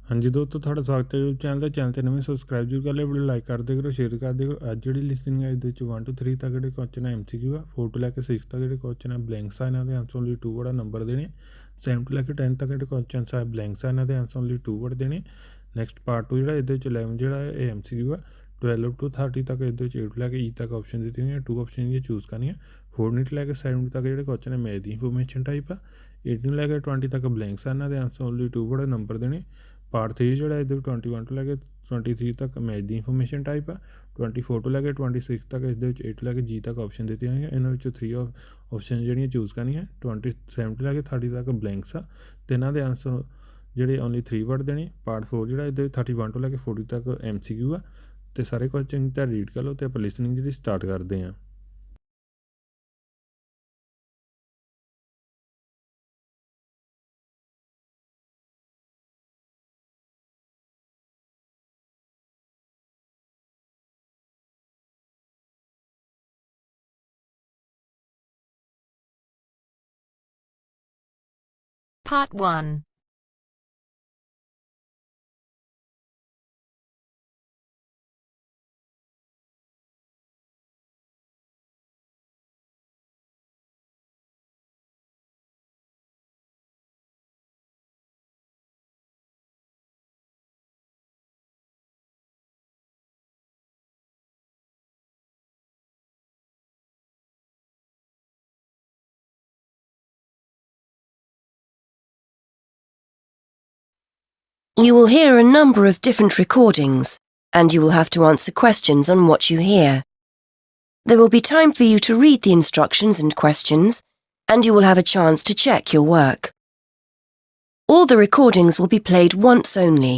हाँ जी दोस्तों, ਤੁਹਾਡਾ ਸਵਾਗਤ ਹੈ YouTube ਚੈਨਲ ਤੇ ਨਵੇਂ ਸਬਸਕ੍ਰਾਈਬ ਜਰੂਰ ਕਰ ਲਿਓ, ਵੀਡੀਓ ਲਾਈਕ ਕਰ ਦਿਓ ਕਰੋ, ਸ਼ੇਅਰ ਕਰ ਦਿਓ ਕਰੋ। ਅੱਜ ਜਿਹੜੀ ਲਿਸਟਿੰਗ ਹੈ ਇਹਦੇ ਵਿੱਚ 1 to 3 ਤੱਕ ਜਿਹੜੇ ਕੁਐਸਚਨ ਹੈ MCQ ਆ, 4 ਤੋਂ ਲੈ ਕੇ 6 ਤੱਕ ਜਿਹੜੇ ਕੁਐਸਚਨ ਹੈ ਬਲੈਂਕਸ ਆ, ਇਹਨਾਂ ਦੇ ਆਂਸਰ ਓਨਲੀ 2 ਵਰਡ ਨੰਬਰ ਦੇਣੇ। 7 ਤੋਂ ਲੈ ਕੇ 10 ਤੱਕ ਜਿਹੜੇ ਕੁਐਸਚਨਸ ਆ ਬਲੈਂਕਸ ਆ, ਇਹਨਾਂ ਦੇ ਆਂਸਰ ਓਨਲੀ 2 ਵਰਡ ਦੇਣੇ। ਨੈਕਸਟ ਪਾਰਟ 2 ਜਿਹੜਾ ਇਹਦੇ ਵਿੱਚ 11 ਜਿਹੜਾ ਹੈ ਇਹ MCQ ਆ। 12 to 30 ਤੱਕ ਇਹਦੇ ਵਿੱਚ 8 ਤੋਂ ਲੈ ਕੇ E ਤੱਕ ਆਪਸ਼ਨ ਦਿੱਤੀ ਹੋਈਆਂ, 2 ਆਪਸ਼ਨ ਇਹ ਚੂਜ਼ ਕਰਨੀਆਂ। 14 ਤੋਂ ਲੈ ਕੇ 70 ਤੱਕ ਜਿਹੜੇ ਕੁਐਸਚਨ ਹੈ ਮੈਥ ਦੀ ਇਨਫੋਰਮੇਸ਼ਨ ਟਾਈਪ ਆ। 18 ਤੋਂ ਲੈ ਕੇ 20 ਤੱਕ ਬਲੈਂਕਸ ਆ, ਇਹਨਾਂ ਦੇ ਆਂਸਰ ਓਨਲੀ 2 ਵਰਡ ਨੰਬਰ ਦੇਣੇ। ਪਾਰਟ 3 ਜਿਹੜਾ ਇਹਦੇ 21 ਤੋਂ ਲੈ ਕੇ 23 ਤੱਕ ਮੈਥ ਦੀ ਇਨਫੋਰਮੇਸ਼ਨ ਟਾਈਪ ਆ। 24 ਤੋਂ ਲੈ ਕੇ 26 ਤੱਕ ਇਹਦੇ ਵਿੱਚ 8 ਤੋਂ ਲੈ ਕੇ G ਤੱਕ ਆਪਸ਼ਨ ਦਿੱਤੀਆਂ ਹੋਈਆਂ, ਇਹਨਾਂ ਵਿੱਚੋਂ 3 ਆਪਸ਼ਨ ਜਿਹੜੀਆਂ ਚੂਜ਼ ਕਰਨੀਆਂ। 27 ਤੋਂ ਲੈ ਕੇ 30 ਤੱਕ ਬਲੈਂਕਸ ਆ ਅਤੇ ਇਹਨਾਂ ਦੇ ਆਂਸਰ ਜਿਹੜੇ ਓਨਲੀ 3 ਵਰਡ ਦੇਣੇ। ਪਾਰਟ 4 ਜਿਹੜਾ ਇਹਦੇ 31 ਤੋਂ ਲੈ ਕੇ 40 ਤੱਕ MCQ ਆ ਅਤੇ ਸਾਰੇ ਕੁਐਸਚਨ ਤਾਂ ਰੀਡ ਕਰ ਲਓ ਅਤੇ ਆਪਾਂ ਲਿਸਨਿੰਗ ਜਿਹੜੀ ਸਟਾਰਟ ਕਰਦੇ ਹਾਂ। Part 1. You will hear a number of different recordings, and you will have to answer questions on what you hear. There will be time for you to read the instructions and questions, and you will have a chance to check your work. All the recordings will be played once only.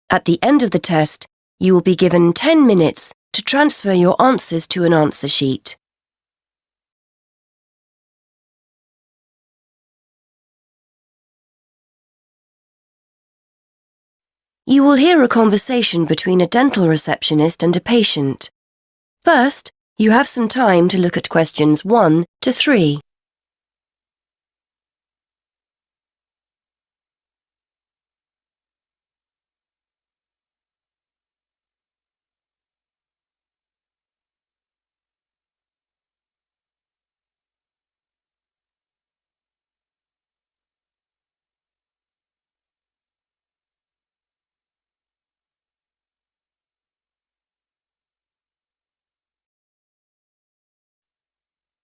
At the end of the test, you will be given 10 minutes to transfer your answers to an answer sheet. You will hear a conversation between a dental receptionist and a patient. First, you have some time to look at questions 1 to 3.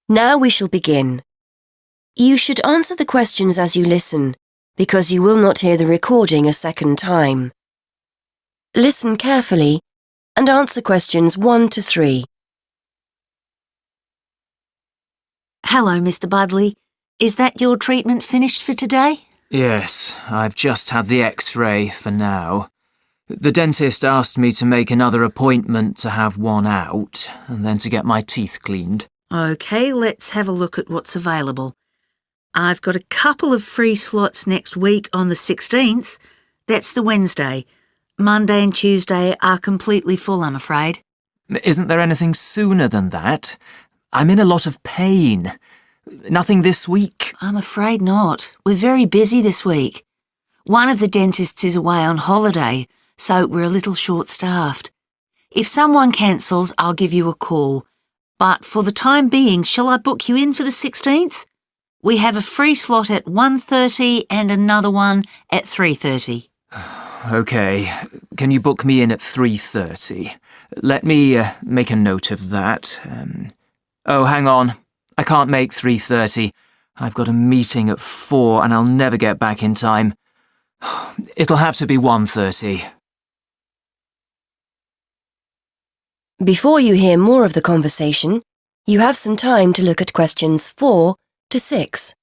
Now we shall begin. You should answer the questions as you listen, because you will not hear the recording a second time. Listen carefully and answer questions 1 to 3. Hello, Mr. Budley. Is that your treatment finished for today? Yes, I've just had the X-ray for now. The dentist asked me to make another appointment to have one out, and then to get my teeth cleaned. OK, let's have a look at what's available. I've got a couple of free slots next week on the 16th. That's the Wednesday. Monday and Tuesday are completely full, I'm afraid. Isn't there anything sooner than that? I'm in a lot of pain. Nothing this week? I'm afraid not. We're very busy this week. One of the dentists is away on holiday, so we're a little short-staffed. If someone cancels, I'll give you a call. But for the time being, shall I book you in for the 16th? We have a free slot at 1:30 and another one at 3:30. OK. Can you book me in at 3:30? Let me make a note of that. Oh, hang on. I can't make 3:30. I've got a meeting at 4 and I'll never get back in time. It'll have to be 1:30. Before you hear more of the conversation, you have some time to look at questions 4 to 6.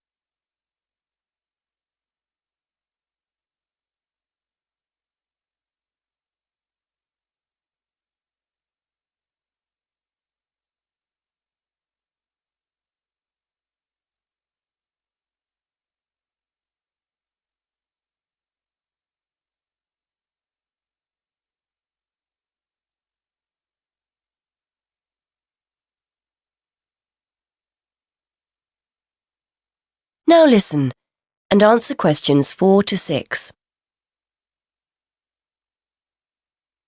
Now listen and answer questions 4 to 6.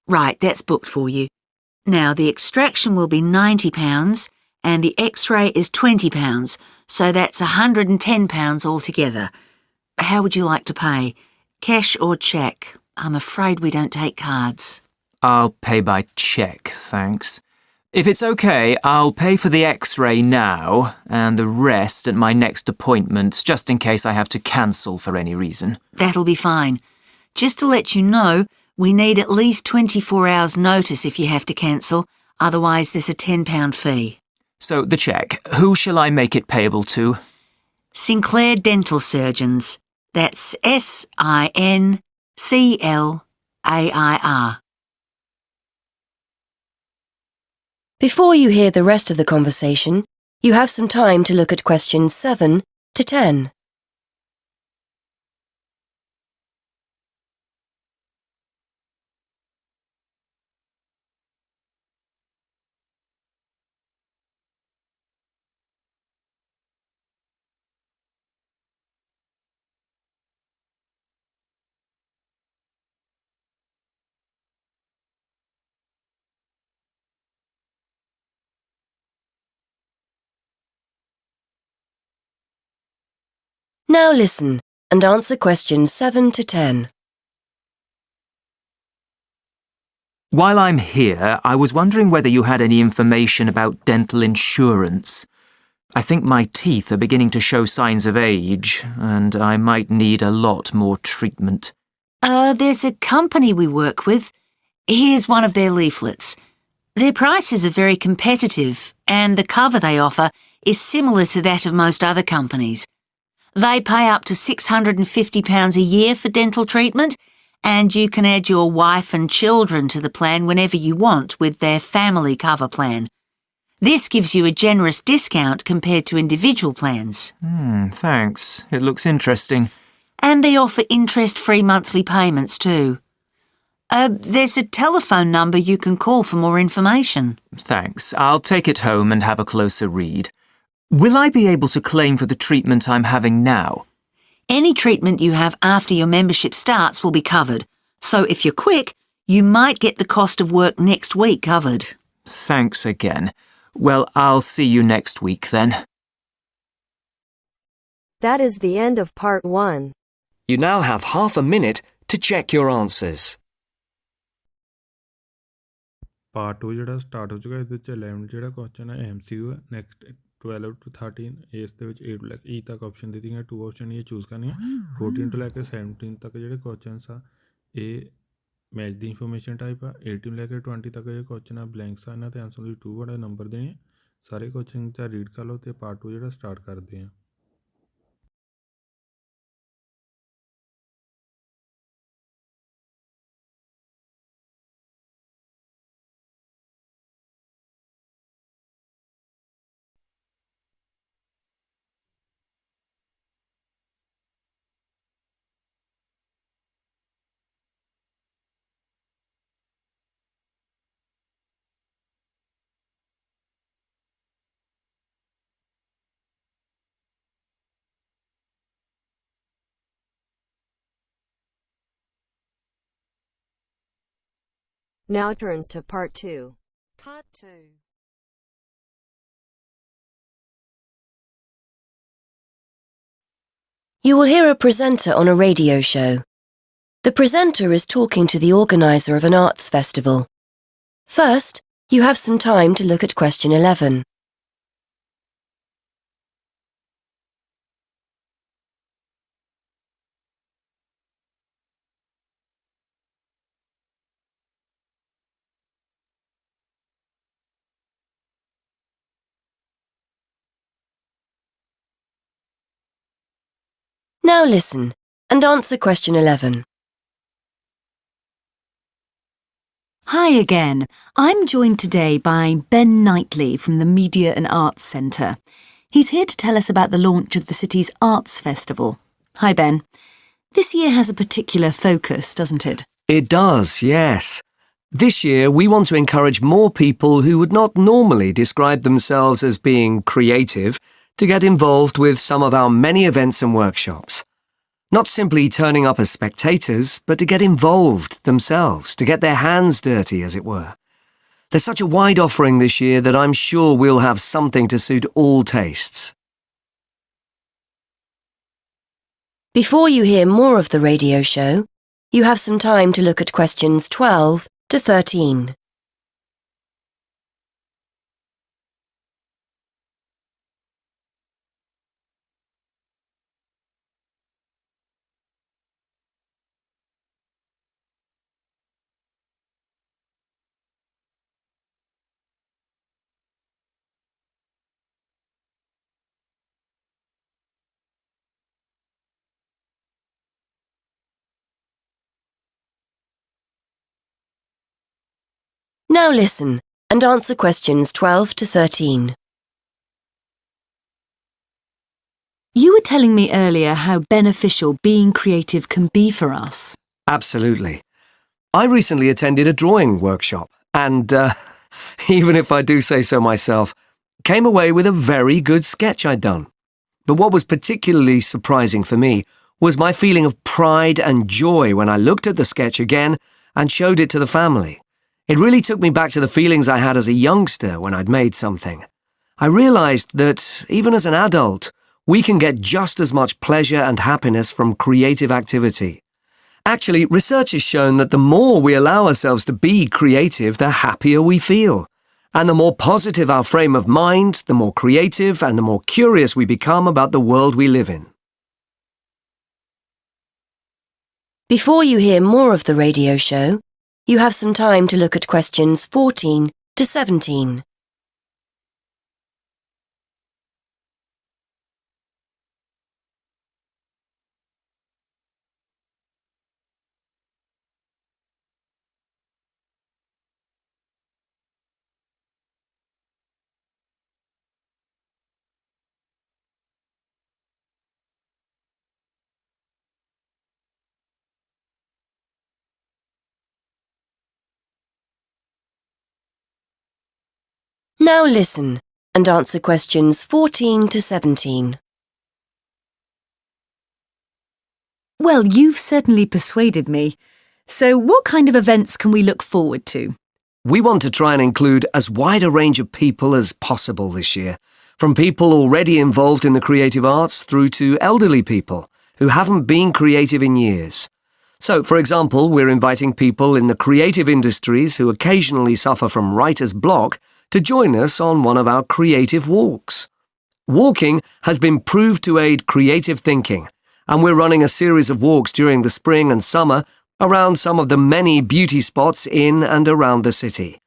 Right, that's booked for you. Now, the extraction will be £90 and the X-ray is £20, so that's £110 altogether. How would you like to pay? Cash or cheque? I'm afraid we don't take cards. I'll pay by cheque, thanks. If it's okay, I'll pay for the X-ray now and the rest at my next appointment, just in case I have to cancel for any reason. That'll be fine. Just to let you know, we need at least 24 hours notice if you have to cancel, otherwise there's a £10 fee. So the cheque, who shall I make it payable to? Sinclair Dental Surgeons. That's SINCLAIR. Before you hear the rest of the conversation, you have some time to look at questions 7 to 10. Now listen and answer questions 7 to 10. While I'm here, I was wondering whether you had any information about dental insurance. I think my teeth are beginning to show signs of age, and I might need a lot more treatment. There's a company we work with. Here's one of their leaflets. Their prices are very competitive, and the cover they offer is similar to that of most other companies. They pay up to £650 a year for dental treatment, and you can add your wife and children to the plan whenever you want with their family cover plan. This gives you a generous discount compared to individual plans. Thanks. It looks interesting. And they offer interest-free monthly payments too. There's a telephone number you can call for more information. Thanks. I'll take it home and have a closer read. Will I be able to claim for the treatment I'm having now? Any treatment you have after your membership starts will be covered, so if you're quick, you might get the cost of work next week covered. Thanks again. Well, I'll see you next week then. That is the end of part 1. You now have half a minute to check your answers. Part 2 ਜਿਹੜਾ start ਹੋ ਚੁੱਕਾ, ਇਹਦੇ ਵਿੱਚ 11 ਜਿਹੜਾ question ਹੈ MCQ ਹੈ। Next 12 to 13 ਇਸ ਦੇ ਵਿੱਚ 8 ਤੋਂ ਲੈ ਕੇ E ਤੱਕ ਆਪਸ਼ਨ ਦਿੱਤੀਆਂ, 2 ਆਪਸ਼ਨ ਇਹ ਚੂਜ਼ ਕਰਨੀਆਂ। 14 ਤੋਂ ਲੈ ਕੇ 17 ਤੱਕ ਜਿਹੜੇ ਕੁਐਸਚਨਸ ਆ ਇਹ ਮੈਚ ਦੀ ਇਨਫੋਰਮੇਸ਼ਨ ਟਾਈਪ ਆ। 18 ਤੋਂ ਲੈ ਕੇ 20 ਤੱਕ ਜਿਹੜੇ ਕੁਐਸਚਨ ਆ ਬਲੈਂਕਸ ਆ, ਇਹਨਾਂ ਤੇ ਆਨਸਰ ਲਈ 2 ਵਾਲੇ ਨੰਬਰ ਦੇਣੇ ਆ। ਸਾਰੇ ਕੁਐਸਚਨ ਤਾਂ ਰੀਡ ਕਰ ਲਓ ਤੇ ਪਾਰਟ 2 ਜਿਹੜਾ ਸਟਾਰਟ ਕਰਦੇ ਆ। Now turns to part 2. Part 2. You will hear a presenter on a radio show. The presenter is talking to the organizer of an arts festival. First, you have some time to look at question 11. Now listen and answer question 11. Hi again. I'm joined today by Ben Knightley from the Media and Arts Centre. He's here to tell us about the launch of the city's Arts Festival. Hi Ben. This year has a particular focus, doesn't it? It does, yes. This year we want to encourage more people who would not normally describe themselves as being creative to get involved with some of our many events and workshops. Not simply turning up as spectators, but to get involved themselves, to get their hands dirty, as it were. There's such a wide offering this year that I'm sure we'll have something to suit all tastes. Before you hear more of the radio show, you have some time to look at questions 12 to 13. Now listen and answer questions 12 to 13. You were telling me earlier how beneficial being creative can be for us. Absolutely. I recently attended a drawing workshop and, even if I do say so myself, came away with a very good sketch I'd done. But what was particularly surprising for me was my feeling of pride and joy when I looked at the sketch again and showed it to the family. It really took me back to the feelings I had as a youngster when I'd made something. I realized that, even as an adult, we can get just as much pleasure and happiness from creative activity. Actually, research has shown that the more we allow ourselves to be creative, the happier we feel. And the more positive our frame of mind, the more creative and the more curious we become about the world we live in. Before you hear more of the radio show, you have some time to look at questions 14 to 17. Now listen and answer questions 14 to 17. Well, you've certainly persuaded me. So what kind of events can we look forward to? We want to try and include as wide a range of people as possible this year, from people already involved in the creative arts through to elderly people who haven't been creative in years. So, for example, we're inviting people in the creative industries who occasionally suffer from writer's block to join us on one of our creative walks. Walking has been proved to aid creative thinking, and we're running a series of walks during the spring and summer around some of the many beauty spots in and around the city.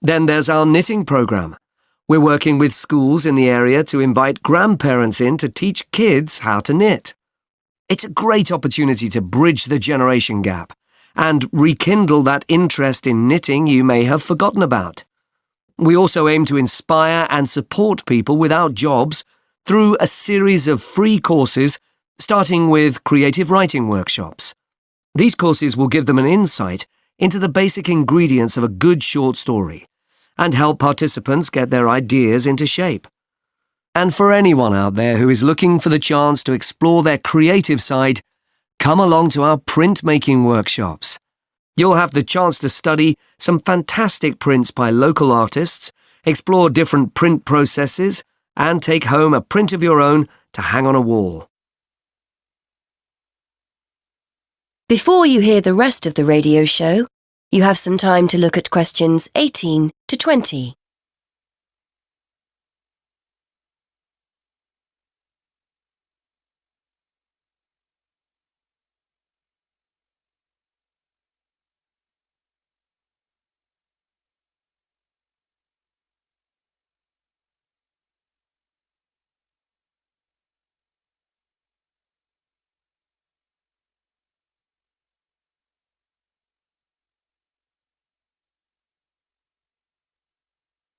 Then there's our knitting program. We're working with schools in the area to invite grandparents in to teach kids how to knit. It's a great opportunity to bridge the generation gap and rekindle that interest in knitting you may have forgotten about. We also aim to inspire and support people without jobs through a series of free courses, starting with creative writing workshops. These courses will give them an insight into the basic ingredients of a good short story and help participants get their ideas into shape. And for anyone out there who is looking for the chance to explore their creative side, come along to our printmaking workshops. You'll have the chance to study some fantastic prints by local artists, explore different print processes, and take home a print of your own to hang on a wall. Before you hear the rest of the radio show, you have some time to look at questions 18 to 20.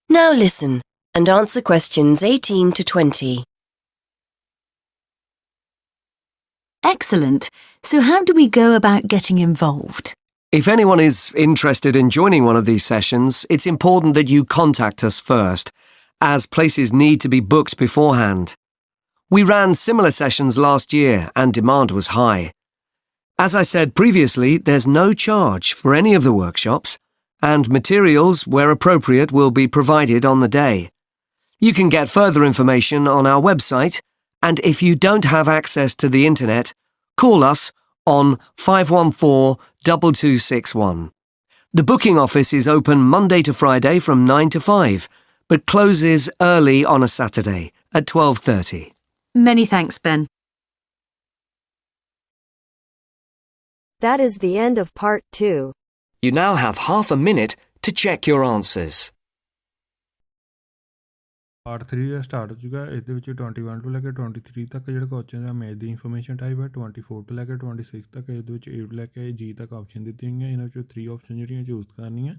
Now listen and answer questions 18 to 20. Excellent. So how do we go about getting involved? If anyone is interested in joining one of these sessions, it's important that you contact us first, as places need to be booked beforehand. We ran similar sessions last year and demand was high. As I said previously, there's no charge for any of the workshops, and materials, where appropriate, will be provided on the day. You can get further information on our website, and if you don't have access to the internet, call us on 514-2261. The booking office is open Monday to Friday from 9 to 5, but closes early on a Saturday at 12:30. Many thanks, Ben. That is the end of part 2. You now have half a minute to check your answers. Part 3 the start ਹੋ ਚੁੱਕਾ। ਇਹਦੇ ਵਿੱਚ 21 ਤੋਂ ਲੈ ਕੇ 23 ਤੱਕ ਜਿਹੜੇ question ਆ math ਦੀ information type ਹੈ। 24 ਤੋਂ ਲੈ ਕੇ 26 ਤੱਕ ਇਹਦੇ ਵਿੱਚ A ਤੋਂ ਲੈ ਕੇ G ਤੱਕ ਆਪਸ਼ਨ ਦਿੱਤੀਆਂ ਹੋਈਆਂ। ਇਹਨਾਂ ਵਿੱਚੋਂ 3 ਆਪਸ਼ਨ ਜਿਹੜੀਆਂ ਚੂਜ਼ ਕਰਨੀਆਂ।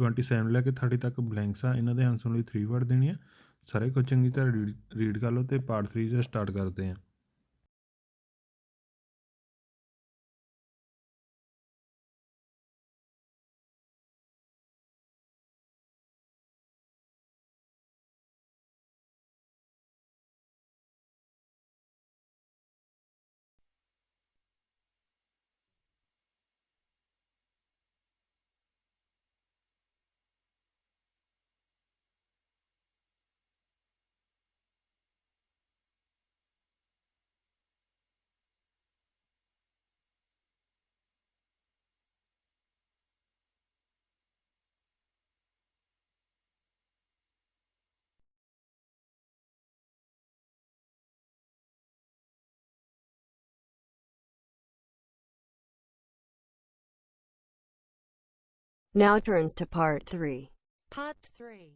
27 ਲੈ ਕੇ 30 ਤੱਕ ਬਲੈਂਕਸ ਆ, ਇਹਨਾਂ ਦੇ ਆਨਸਰ ਲਈ 3 ਵਰਡ ਦੇਣੀ ਆ। ਸਾਰੇ ਕੁਐਸਚਨ ਦੀ ਤਾਂ ਰੀਡ ਕਰ ਲਓ ਤੇ ਪਾਰਟ 3 ਦਾ ਸਟਾਰਟ ਕਰਦੇ ਹਾਂ। Now turns to part 3. Part 3.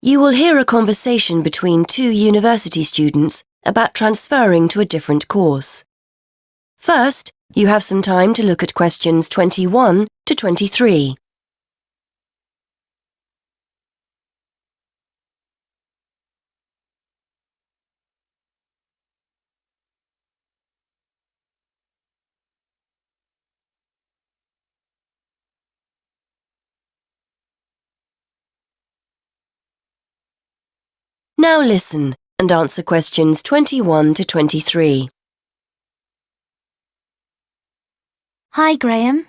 You will hear a conversation between two university students about transferring to a different course. First, you have some time to look at questions 21 to 23. Now listen and answer questions 21 to 23. Hi, Graham.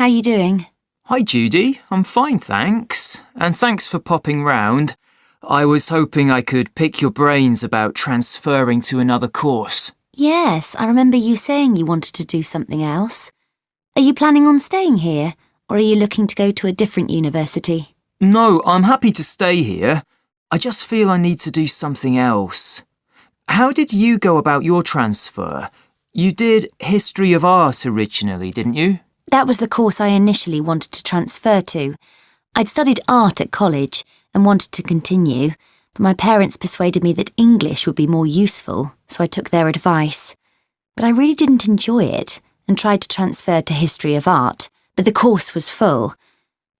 How you doing? Hi, Judy. I'm fine, thanks. And thanks for popping round. I was hoping I could pick your brains about transferring to another course. Yes, I remember you saying you wanted to do something else. Are you planning on staying here, or are you looking to go to a different university? No, I'm happy to stay here. I just feel I need to do something else. How did you go about your transfer? You did History of Art originally, didn't you? That was the course I initially wanted to transfer to. I'd studied art at college and wanted to continue, but my parents persuaded me that English would be more useful, so I took their advice. But I really didn't enjoy it and tried to transfer to History of Art, but the course was full.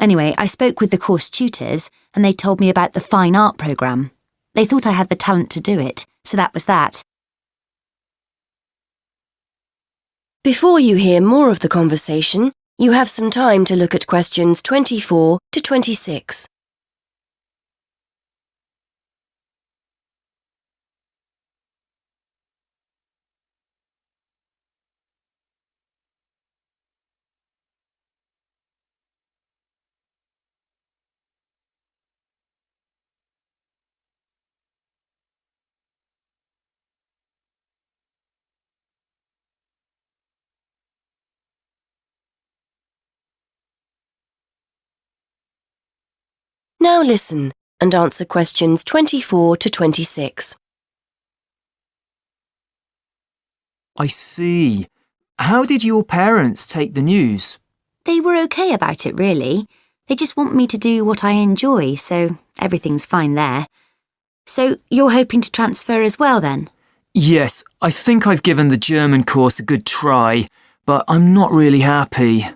Anyway, I spoke with the course tutors and they told me about the fine art programme. They thought I had the talent to do it, so that was that. Before you hear more of the conversation, you have some time to look at questions 24 to 26. Now listen and answer questions 24 to 26. I see. How did your parents take the news? They were okay about it, really. They just want me to do what I enjoy, so everything's fine there. So you're hoping to transfer as well, then? Yes, I think I've given the German course a good try, but I'm not really happy.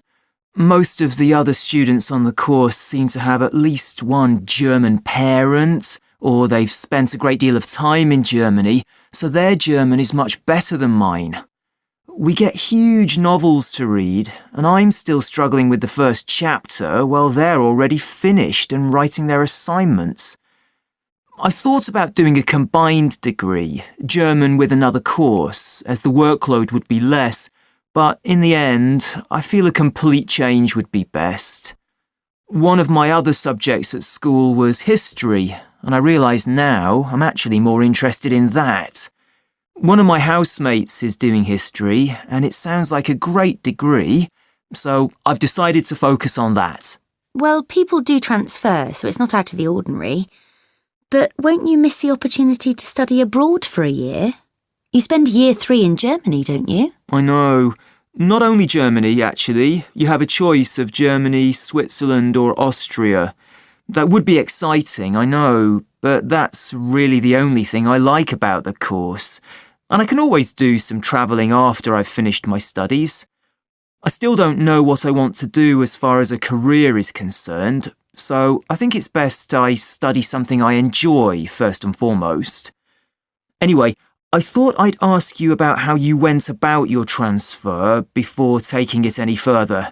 Most of the other students on the course seem to have at least one German parent, or they've spent a great deal of time in Germany, so their German is much better than mine. We get huge novels to read, and I'm still struggling with the first chapter while they're already finished and writing their assignments. I thought about doing a combined degree, German with another course, as the workload would be less, but in the end, I feel a complete change would be best. One of my other subjects at school was history, and I realise now I'm actually more interested in that. One of my housemates is doing history, and it sounds like a great degree, so I've decided to focus on that. Well, people do transfer, so it's not out of the ordinary. But won't you miss the opportunity to study abroad for a year? You spend year 3 in Germany, don't you? I know. Not only Germany, actually. You have a choice of Germany, Switzerland or Austria. That would be exciting, I know, but that's really the only thing I like about the course. And I can always do some travelling after I've finished my studies. I still don't know what I want to do as far as a career is concerned, so I think it's best I study something I enjoy first and foremost. Anyway, I thought I'd ask you about how you went about your transfer before taking it any further.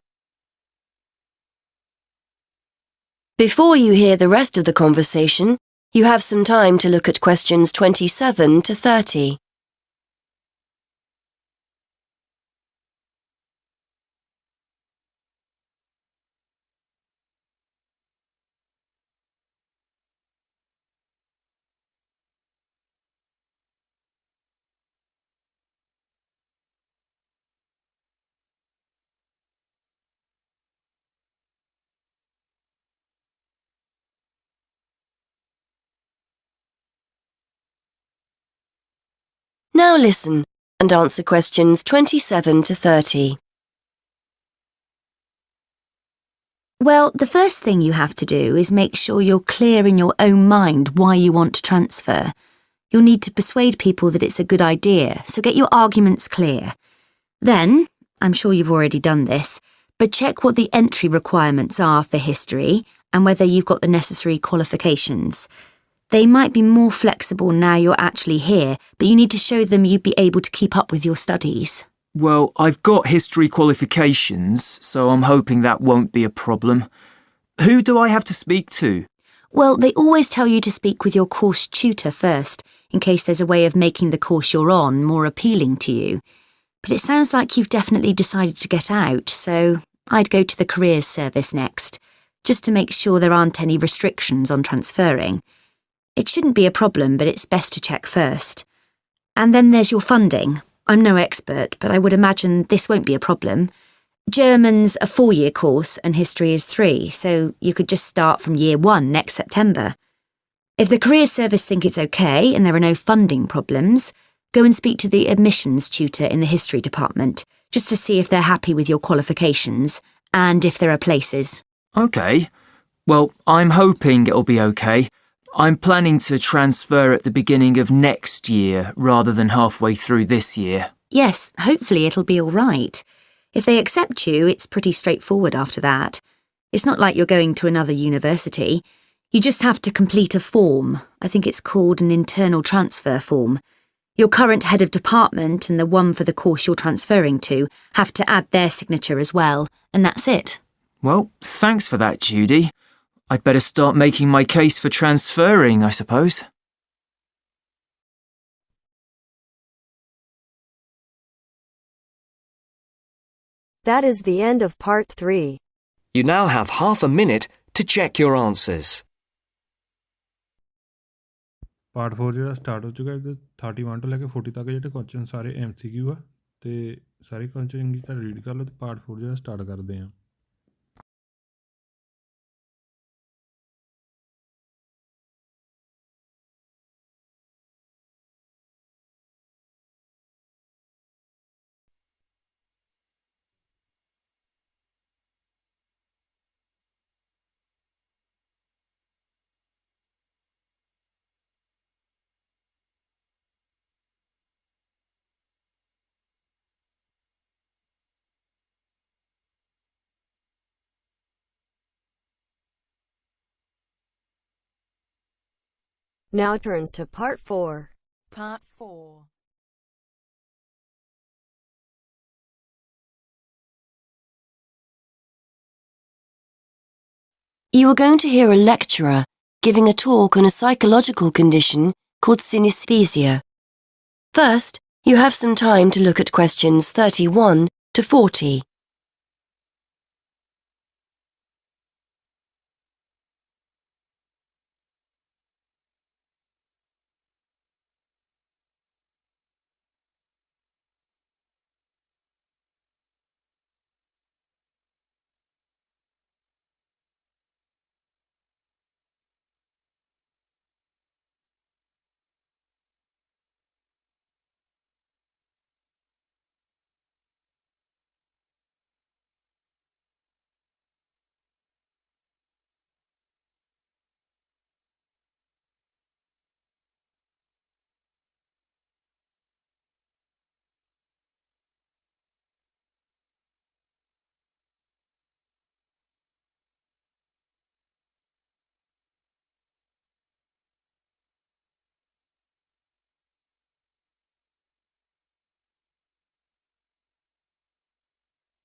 Before you hear the rest of the conversation, you have some time to look at questions 27 to 30. Now listen and answer questions 27 to 30. Well, the first thing you have to do is make sure you're clear in your own mind why you want to transfer. You'll need to persuade people that it's a good idea, so get your arguments clear. Then, I'm sure you've already done this, but check what the entry requirements are for history and whether you've got the necessary qualifications. They might be more flexible now you're actually here, but you need to show them you'd be able to keep up with your studies. Well, I've got history qualifications, so I'm hoping that won't be a problem. Who do I have to speak to? Well, they always tell you to speak with your course tutor first, in case there's a way of making the course you're on more appealing to you. But it sounds like you've definitely decided to get out, so I'd go to the careers service next, just to make sure there aren't any restrictions on transferring. It shouldn't be a problem, but it's best to check first. And then there's your funding. I'm no expert, but I would imagine this won't be a problem. German's a 4-year course and history is 3, so you could just start from year 1 next September. If the careers service think it's okay and there are no funding problems, go and speak to the admissions tutor in the history department, just to see if they're happy with your qualifications and if there are places. OK. Well, I'm hoping it'll be OK. I'm planning to transfer at the beginning of next year rather than halfway through this year. Yes, hopefully it'll be all right. If they accept you, it's pretty straightforward after that. It's not like you're going to another university. You just have to complete a form. I think it's called an internal transfer form. Your current head of department and the one for the course you're transferring to have to add their signature as well, and that's it. Well, thanks for that, Judy. I'd better start making my case for transferring, I suppose. That is the end of part 3. You now have half a minute to check your answers. Part 4 ਜਿਹੜਾ start ਹੋ ਚੁੱਕਾ ਹੈ 31 ਤੋਂ ਲੈ ਕੇ 40 ਤੱਕ ਜਿਹੜੇ question ਸਾਰੇ MCQ ਆ ਤੇ ਸਾਰੇ ਕੁਐਸਚਨ ਚੰਗੀ ਤਰ੍ਹਾਂ ਰੀਡ ਕਰ ਲਓ ਤੇ ਪਾਰਟ 4 ਜਿਹੜਾ ਸਟਾਰਟ ਕਰਦੇ ਹਾਂ। Now turns to part 4. Part 4. You are going to hear a lecturer giving a talk on a psychological condition called synesthesia. First, you have some time to look at questions 31 to 40.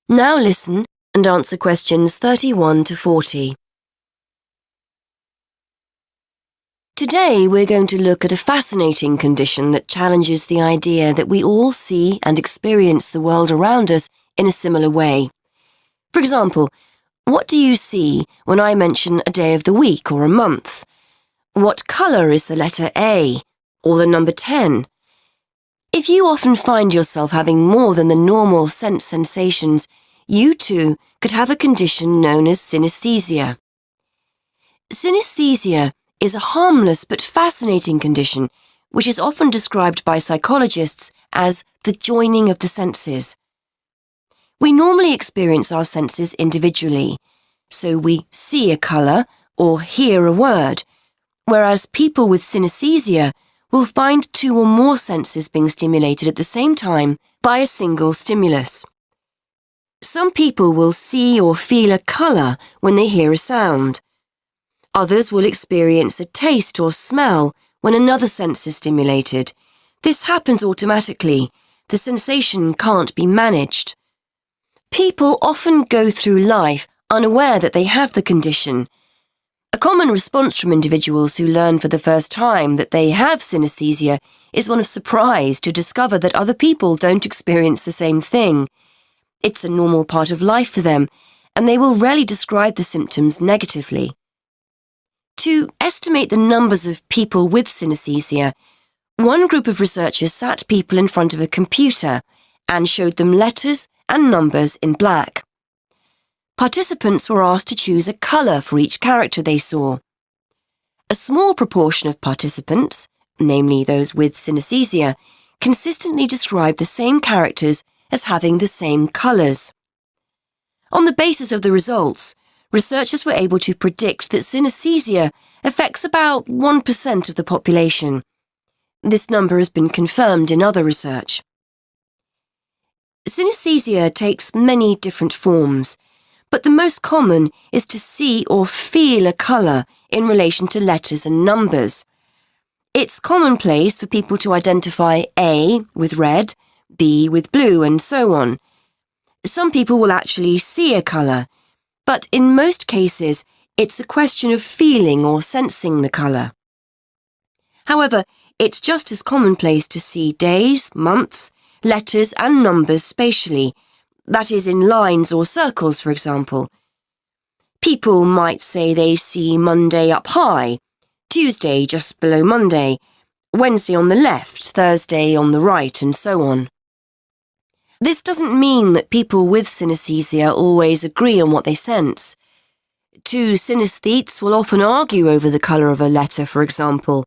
Now listen and answer questions 31 to 40. Today we're going to look at a fascinating condition that challenges the idea that we all see and experience the world around us in a similar way. For example, what do you see when I mention a day of the week or a month? What colour is the letter A or the number 10? If you often find yourself having more than the normal sense sensations, you too could have a condition known as synesthesia. Synesthesia is a harmless but fascinating condition which is often described by psychologists as the joining of the senses. We normally experience our senses individually, so we see a colour or hear a word, whereas people with synesthesia will find two or more senses being stimulated at the same time by a single stimulus. Some people will see or feel a colour when they hear a sound. Others will experience a taste or smell when another sense is stimulated. This happens automatically. The sensation can't be managed. People often go through life unaware that they have the condition. A common response from individuals who learn for the first time that they have synesthesia is one of surprise to discover that other people don't experience the same thing. It's a normal part of life for them, and they will rarely describe the symptoms negatively. To estimate the numbers of people with synesthesia, one group of researchers sat people in front of a computer and showed them letters and numbers in black. Participants were asked to choose a colour for each character they saw. A small proportion of participants, namely those with synesthesia, consistently described the same characters as having the same colours. On the basis of the results, researchers were able to predict that synesthesia affects about 1% of the population. This number has been confirmed in other research. Synesthesia takes many different forms, but the most common is to see or feel a colour in relation to letters and numbers. It's commonplace for people to identify A with red, B with blue, and so on. Some people will actually see a colour, but in most cases it's a question of feeling or sensing the colour. However, it's just as commonplace to see days, months, letters and numbers spatially, that is in lines or circles, for example. People might say they see Monday up high, Tuesday just below Monday, Wednesday on the left, Thursday on the right, and so on. This doesn't mean that people with synesthesia always agree on what they sense. Two synesthetes will often argue over the colour of a letter, for example.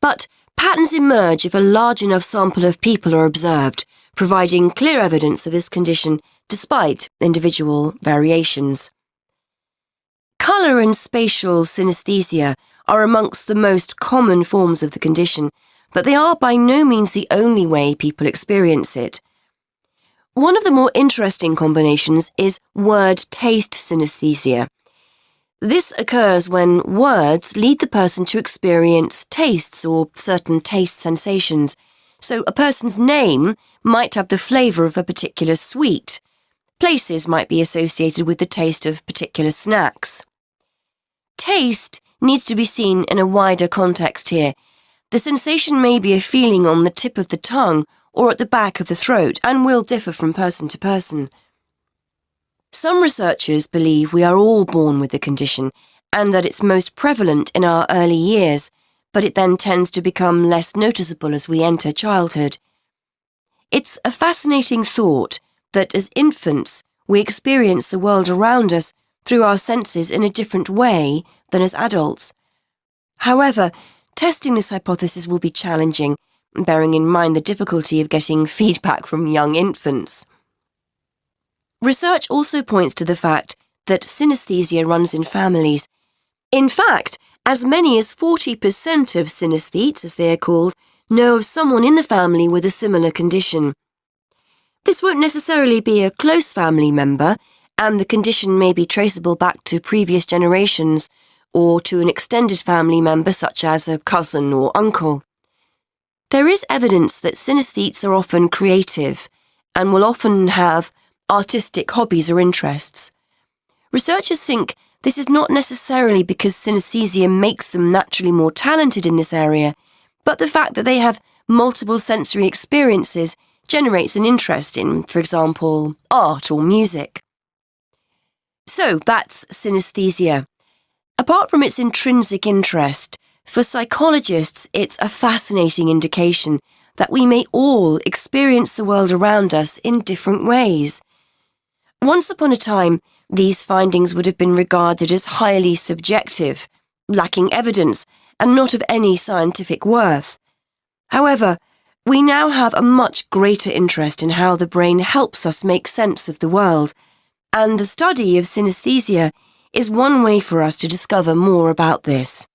But patterns emerge if a large enough sample of people are observed, providing clear evidence of this condition despite individual variations. Colour and spatial synesthesia are amongst the most common forms of the condition, but they are by no means the only way people experience it. One of the more interesting combinations is word-taste synesthesia. This occurs when words lead the person to experience tastes or certain taste sensations. So a person's name might have the flavour of a particular sweet. Places might be associated with the taste of particular snacks. Taste needs to be seen in a wider context here. The sensation may be a feeling on the tip of the tongue or at the back of the throat and will differ from person to person. Some researchers believe we are all born with the condition and that it's most prevalent in our early years, but it then tends to become less noticeable as we enter childhood. It's a fascinating thought that as infants we experience the world around us through our senses in a different way than as adults. However, testing this hypothesis will be challenging, bearing in mind the difficulty of getting feedback from young infants. Research also points to the fact that synesthesia runs in families. In fact, as many as 40% of synesthetes, as they are called, know of someone in the family with a similar condition. This won't necessarily be a close family member, and the condition may be traceable back to previous generations or to an extended family member such as a cousin or uncle. There is evidence that synesthetes are often creative and will often have artistic hobbies or interests. Researchers think this is not necessarily because synesthesia makes them naturally more talented in this area, but the fact that they have multiple sensory experiences generates an interest in, for example, art or music. So that's synesthesia. Apart from its intrinsic interest, for psychologists it's a fascinating indication that we may all experience the world around us in different ways. Once upon a time, these findings would have been regarded as highly subjective, lacking evidence, and not of any scientific worth. However, we now have a much greater interest in how the brain helps us make sense of the world, and the study of synesthesia is one way for us to discover more about this.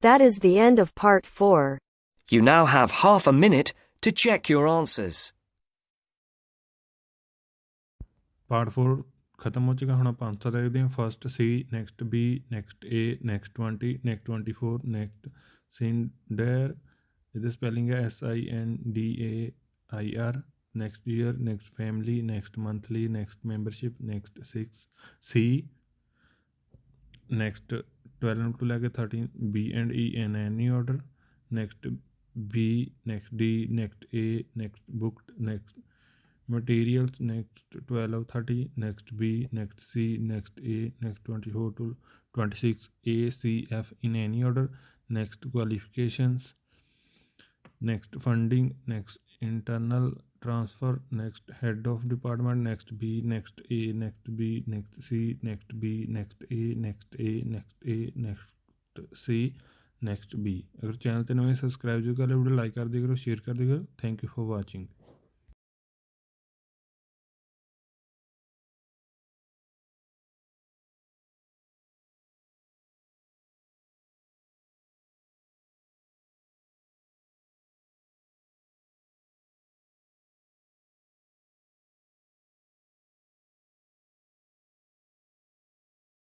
That is the end of part 4. You now have half a minute to check your answers. Part 4 ਖਤਮ ਹੋ ਚੁੱਕਾ। ਹੁਣ ਆਪਾਂ answer ਦੇਖਦੇ ਹਾਂ। First C, next B, next A, next 20, next 24, next ਸਿੰਡਰ, ਇਹਦੀ spelling ਹੈ SINDAIR, next year, next family, next monthly, next membership, next 6 C, next 12 ਤੋਂ ਲੈ ਕੇ 13 B and E in any order, next B, next D, next A, next booked, next materials, next 12 30, next B, next C, next A, next 24 to 26 A, C, F in any order, next qualifications, next funding, next internal transfer, next head of department, next B, next A, next B, next C, next B, next A, next A, next A, next C, next B। अगर channel पर नए subscribe जो कर video like कर दिया करो, share कर दिया करो। Thank you for watching.